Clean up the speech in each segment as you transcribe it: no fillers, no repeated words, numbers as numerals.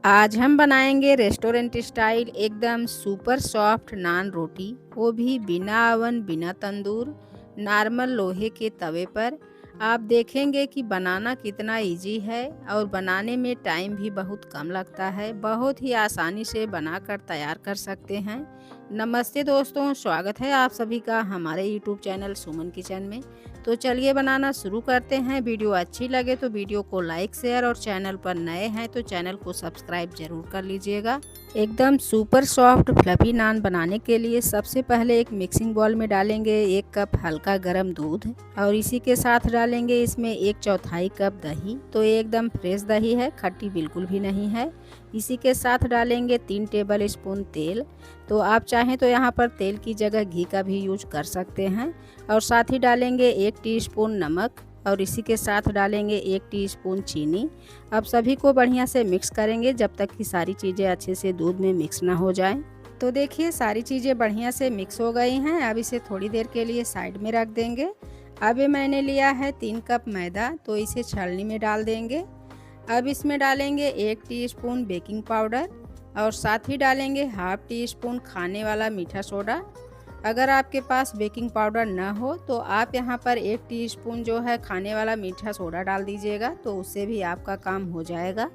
आज हम बनाएंगे रेस्टोरेंट स्टाइल एकदम सुपर सॉफ्ट नान रोटी, वो भी बिना अवन बिना तंदूर, नॉर्मल लोहे के तवे पर। आप देखेंगे कि बनाना कितना इजी है और बनाने में टाइम भी बहुत कम लगता है। बहुत ही आसानी से बनाकर तैयार कर सकते हैं। नमस्ते दोस्तों, स्वागत है आप सभी का हमारे यूट्यूब चैनल सुमन किचन में। तो चलिए बनाना शुरू करते हैं। वीडियो अच्छी लगे तो वीडियो को लाइक शेयर और चैनल पर नए हैं तो चैनल को सब्सक्राइब जरूर कर लीजिएगा। एकदम सुपर सॉफ्ट फ्लफी नान बनाने के लिए सबसे पहले एक मिक्सिंग बाउल में डालेंगे 1 कप हल्का गर्म दूध और इसी के साथ डालेंगे इसमें 1/4 कप दही। तो ये एकदम फ्रेश दही है, खट्टी बिल्कुल भी नहीं है। इसी के साथ डालेंगे 3 टेबल स्पून तेल। तो आप चाहें तो यहाँ पर तेल की जगह घी का भी यूज कर सकते हैं। और साथ ही डालेंगे 1 टीस्पून नमक और इसी के साथ डालेंगे 1 टीस्पून चीनी। अब सभी को बढ़िया से मिक्स करेंगे जब तक कि सारी चीज़ें अच्छे से दूध में मिक्स ना हो जाएं। तो देखिए सारी चीज़ें बढ़िया से मिक्स हो गई हैं। अब इसे थोड़ी देर के लिए साइड में रख देंगे। अब ये मैंने लिया है 3 कप मैदा, तो इसे छलनी में डाल देंगे। अब इसमें डालेंगे 1 टीस्पून बेकिंग पाउडर और साथ ही डालेंगे हाफ टी स्पून खाने वाला मीठा सोडा। अगर आपके पास बेकिंग पाउडर ना हो तो आप यहाँ पर 1 टीस्पून जो है खाने वाला मीठा सोडा डाल दीजिएगा, तो उससे भी आपका काम हो जाएगा।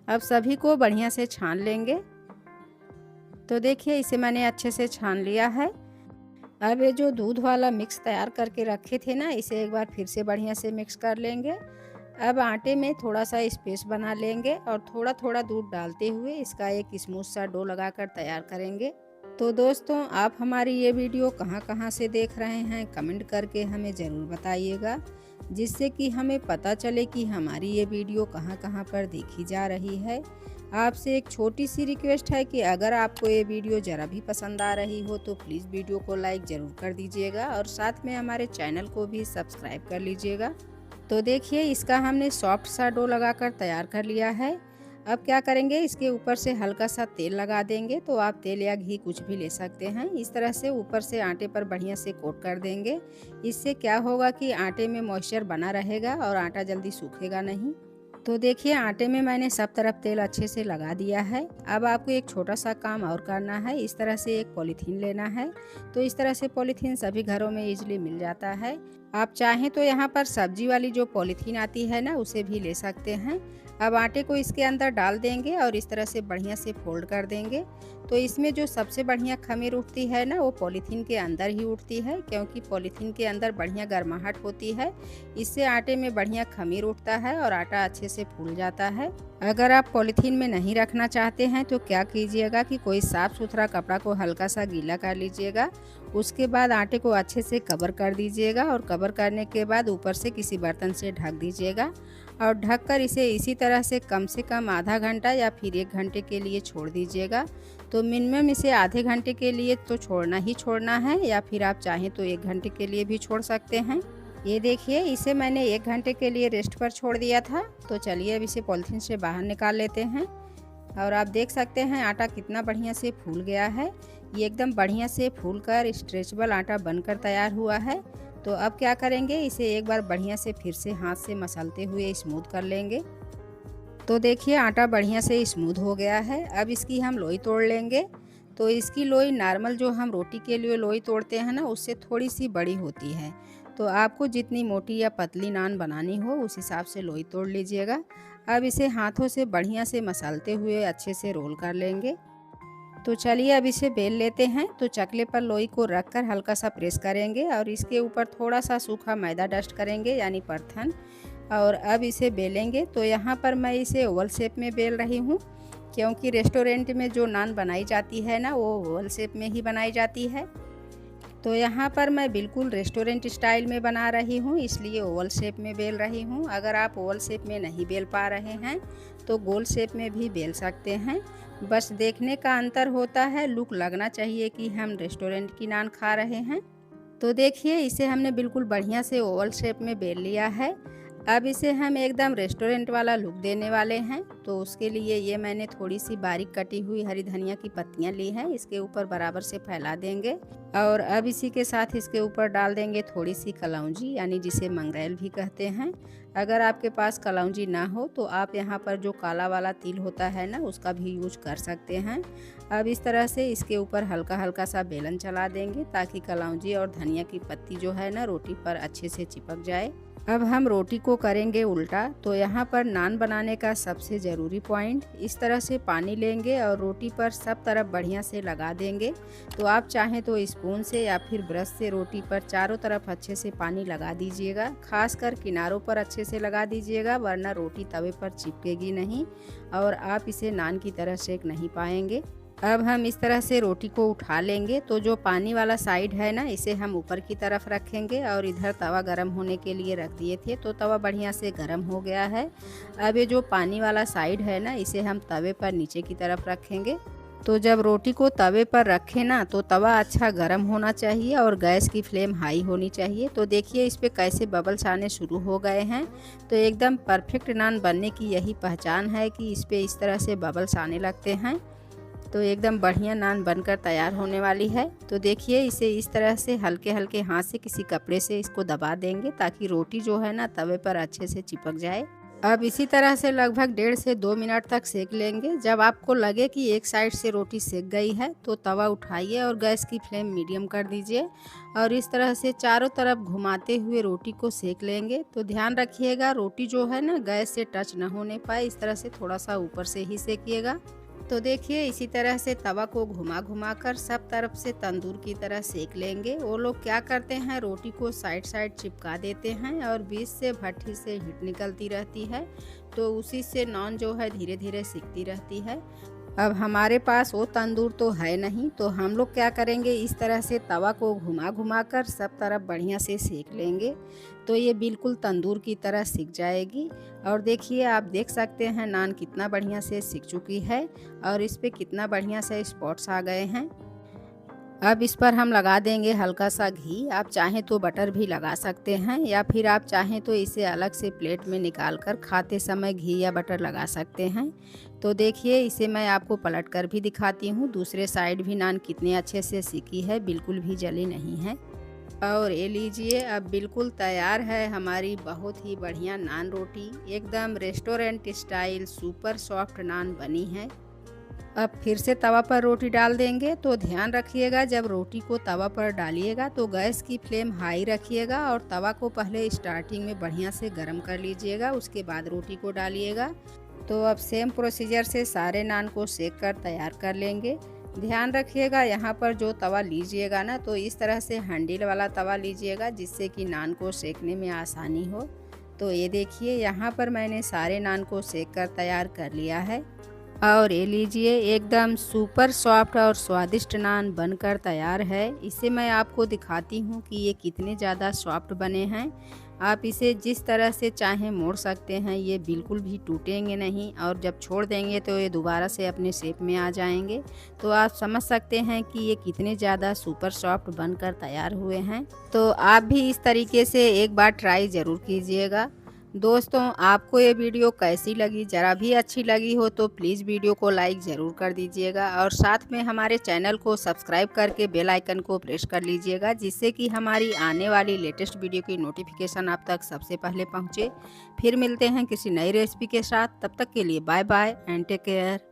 अब सभी को बढ़िया से छान लेंगे। तो देखिए इसे मैंने अच्छे से छान लिया है। अब ये जो दूध वाला मिक्स तैयार करके रखे थे ना, इसे एक बार फिर से बढ़िया से मिक्स कर लेंगे। अब आटे में थोड़ा सा स्पेस बना लेंगे और थोड़ा थोड़ा दूध डालते हुए इसका एक स्मूथ सा डो लगाकर तैयार करेंगे। तो दोस्तों, आप हमारी ये वीडियो कहाँ से देख रहे हैं कमेंट करके हमें ज़रूर बताइएगा, जिससे कि हमें पता चले कि हमारी ये वीडियो कहाँ पर देखी जा रही है। आपसे एक छोटी सी रिक्वेस्ट है कि अगर आपको ये वीडियो ज़रा भी पसंद आ रही हो तो प्लीज़ वीडियो को लाइक ज़रूर कर दीजिएगा और साथ में हमारे चैनल को भी सब्सक्राइब कर लीजिएगा। तो देखिए इसका हमने सॉफ्ट सा डो लगाकर तैयार कर लिया है। अब क्या करेंगे, इसके ऊपर से हल्का सा तेल लगा देंगे। तो आप तेल या घी कुछ भी ले सकते हैं। इस तरह से ऊपर से आटे पर बढ़िया से कोट कर देंगे। इससे क्या होगा कि आटे में मॉइस्चर बना रहेगा और आटा जल्दी सूखेगा नहीं। तो देखिए आटे में मैंने सब तरफ तेल अच्छे से लगा दिया है। अब आपको एक छोटा सा काम और करना है। इस तरह से एक पॉलीथीन लेना है। तो इस तरह से पॉलीथीन सभी घरों में इजीली मिल जाता है। आप चाहें तो यहाँ पर सब्जी वाली जो पॉलीथीन आती है ना, उसे भी ले सकते हैं। अब आटे को इसके अंदर डाल देंगे और इस तरह से बढ़िया से फोल्ड कर देंगे। तो इसमें जो सबसे बढ़िया खमीर उठती है ना, वो पॉलीथीन के अंदर ही उठती है, क्योंकि पॉलीथीन के अंदर बढ़िया गर्माहट होती है। इससे आटे में बढ़िया खमीर उठता है और आटा अच्छे से फूल जाता है। अगर आप पॉलीथीन में नहीं रखना चाहते हैं तो क्या कीजिएगा कि कोई साफ़ सुथरा कपड़ा को हल्का सा गीला कर लीजिएगा। उसके बाद आटे को अच्छे से कवर कर दीजिएगा और कवर करने के बाद ऊपर से किसी बर्तन से ढक दीजिएगा और ढककर इसे इसी तरह से कम आधा घंटा या फिर 1 घंटे के लिए छोड़ दीजिएगा। तो मिनिमम इसे आधे घंटे के लिए तो छोड़ना ही छोड़ना है, या फिर आप चाहें तो 1 घंटे के लिए भी छोड़ सकते हैं। ये देखिए इसे मैंने 1 घंटे के लिए रेस्ट पर छोड़ दिया था। तो चलिए अब इसे पॉलीथीन से बाहर निकाल लेते हैं। और आप देख सकते हैं आटा कितना बढ़िया से फूल गया है। ये एकदम बढ़िया से फूल कर स्ट्रेचेबल आटा बनकर तैयार हुआ है। तो अब क्या करेंगे, इसे एक बार बढ़िया से फिर से हाथ से मसलते हुए स्मूथ कर लेंगे। तो देखिए आटा बढ़िया से स्मूथ हो गया है। अब इसकी हम लोई तोड़ लेंगे। तो इसकी लोई नॉर्मल जो हम रोटी के लिए लोई तोड़ते हैं ना, उससे थोड़ी सी बड़ी होती है। तो आपको जितनी मोटी या पतली नान बनानी हो उस हिसाब से लोई तोड़ लीजिएगा। अब इसे हाथों से बढ़िया से मसलते हुए अच्छे से रोल कर लेंगे। तो चलिए अब इसे बेल लेते हैं। तो चकले पर लोई को रखकर हल्का सा प्रेस करेंगे और इसके ऊपर थोड़ा सा सूखा मैदा डस्ट करेंगे, यानी परथन। और अब इसे बेलेंगे। तो यहाँ पर मैं इसे ओवल शेप में बेल रही हूँ, क्योंकि रेस्टोरेंट में जो नान बनाई जाती है ना, वो ओवल शेप में ही बनाई जाती है। तो यहाँ पर मैं बिल्कुल रेस्टोरेंट स्टाइल में बना रही हूँ, इसलिए ओवल शेप में बेल रही हूँ। अगर आप ओवल शेप में नहीं बेल पा रहे हैं तो गोल शेप में भी बेल सकते हैं। बस देखने का अंतर होता है, लुक लगना चाहिए कि हम रेस्टोरेंट की नान खा रहे हैं। तो देखिए इसे हमने बिल्कुल बढ़िया से ओवल शेप में बेल लिया है। अब इसे हम एकदम रेस्टोरेंट वाला लुक देने वाले हैं। तो उसके लिए ये मैंने थोड़ी सी बारीक कटी हुई हरी धनिया की पत्तियां ली हैं, इसके ऊपर बराबर से फैला देंगे। और अब इसी के साथ इसके ऊपर डाल देंगे थोड़ी सी कलौंजी, यानी जिसे मंगरेल भी कहते हैं। अगर आपके पास कलौंजी ना हो तो आप यहाँ पर जो काला वाला तिल होता है ना, उसका भी यूज कर सकते हैं। अब इस तरह से इसके ऊपर हल्का हल्का सा बेलन चला देंगे ताकि कलौंजी और धनिया की पत्ती जो है ना रोटी पर अच्छे से चिपक जाए। अब हम रोटी को करेंगे उल्टा। तो यहाँ पर नान बनाने का सबसे ज़रूरी पॉइंट, इस तरह से पानी लेंगे और रोटी पर सब तरफ बढ़िया से लगा देंगे। तो आप चाहें तो स्पून से या फिर ब्रश से रोटी पर चारों तरफ अच्छे से पानी लगा दीजिएगा। खासकर किनारों पर अच्छे से लगा दीजिएगा, वरना रोटी तवे पर चिपकेगी नहीं और आप इसे नान की तरह सेक नहीं पाएंगे। अब हम इस तरह से रोटी को उठा लेंगे। तो जो पानी वाला साइड है ना, इसे हम ऊपर की तरफ रखेंगे और इधर तवा गरम होने के लिए रख दिए थे, तो तवा बढ़िया से गरम हो गया है। अब ये जो पानी वाला साइड है ना, इसे हम तवे पर नीचे की तरफ रखेंगे। तो जब रोटी को तवे पर रखें ना, तो तवा अच्छा गर्म होना चाहिए और गैस की फ्लेम हाई होनी चाहिए। तो देखिए इस पे कैसे बबल्स आने शुरू हो गए हैं। तो एकदम परफेक्ट नान बनने की यही पहचान है कि इस पे इस तरह से बबल्स आने लगते हैं। तो एकदम बढ़िया नान बनकर तैयार होने वाली है। तो देखिए इसे इस तरह से हल्के हल्के हाथ से किसी कपड़े से इसको दबा देंगे ताकि रोटी जो है ना तवे पर अच्छे से चिपक जाए। अब इसी तरह से लगभग 1.5 से 2 मिनट तक सेक लेंगे। जब आपको लगे कि एक साइड से रोटी सेक गई है तो तवा उठाइए और गैस की फ्लेम मीडियम कर दीजिए और इस तरह से चारों तरफ घुमाते हुए रोटी को सेक लेंगे। तो ध्यान रखिएगा रोटी जो है ना गैस से टच न होने पाए, इस तरह से थोड़ा सा ऊपर से ही सेकिएगा। तो देखिए इसी तरह से तवा को घुमा घुमा कर सब तरफ से तंदूर की तरह सेक लेंगे। वो लोग क्या करते हैं, रोटी को साइड साइड चिपका देते हैं और बीच से भट्टी से हीट निकलती रहती है, तो उसी से नान जो है धीरे धीरे सिकती रहती है। अब हमारे पास वो तंदूर तो है नहीं, तो हम लोग क्या करेंगे, इस तरह से तवा को घुमा घुमा कर सब तरफ बढ़िया से सेक लेंगे। तो ये बिल्कुल तंदूर की तरह सिक जाएगी। और देखिए आप देख सकते हैं नान कितना बढ़िया से सिक चुकी है और इस पे कितना बढ़िया से स्पॉट्स आ गए हैं। अब इस पर हम लगा देंगे हल्का सा घी। आप चाहें तो बटर भी लगा सकते हैं या फिर आप चाहें तो इसे अलग से प्लेट में निकाल कर खाते समय घी या बटर लगा सकते हैं। तो देखिए इसे मैं आपको पलट कर भी दिखाती हूँ, दूसरे साइड भी नान कितने अच्छे से सिकी है, बिल्कुल भी जली नहीं है। और ये लीजिए अब बिल्कुल तैयार है हमारी बहुत ही बढ़िया नान रोटी। एकदम रेस्टोरेंट स्टाइल सुपर सॉफ्ट नान बनी है। अब फिर से तवा पर रोटी डाल देंगे। तो ध्यान रखिएगा जब रोटी को तवा पर डालिएगा तो गैस की फ्लेम हाई रखिएगा और तवा को पहले स्टार्टिंग में बढ़िया से गर्म कर लीजिएगा, उसके बाद रोटी को डालिएगा। तो अब सेम प्रोसीजर से सारे नान को सेक कर तैयार कर लेंगे। ध्यान रखिएगा यहाँ पर जो तवा लीजिएगा ना, तो इस तरह से हैंडल वाला तवा लीजिएगा जिससे कि नान को सेकने में आसानी हो। तो ये देखिए यहाँ पर मैंने सारे नान को सेक कर तैयार कर लिया है और ये लीजिए एकदम सुपर सॉफ्ट और स्वादिष्ट नान बनकर तैयार है। इसे मैं आपको दिखाती हूँ कि ये कितने ज़्यादा सॉफ्ट बने हैं। आप इसे जिस तरह से चाहें मोड़ सकते हैं, ये बिल्कुल भी टूटेंगे नहीं और जब छोड़ देंगे तो ये दोबारा से अपने शेप में आ जाएंगे। तो आप समझ सकते हैं कि ये कितने ज़्यादा सुपर सॉफ्ट बनकर तैयार हुए हैं। तो आप भी इस तरीके से एक बार ट्राई ज़रूर कीजिएगा। दोस्तों आपको ये वीडियो कैसी लगी, ज़रा भी अच्छी लगी हो तो प्लीज़ वीडियो को लाइक ज़रूर कर दीजिएगा और साथ में हमारे चैनल को सब्सक्राइब करके बेल आइकन को प्रेस कर लीजिएगा, जिससे कि हमारी आने वाली लेटेस्ट वीडियो की नोटिफिकेशन आप तक सबसे पहले पहुँचे। फिर मिलते हैं किसी नई रेसिपी के साथ, तब तक के लिए bye bye and take care.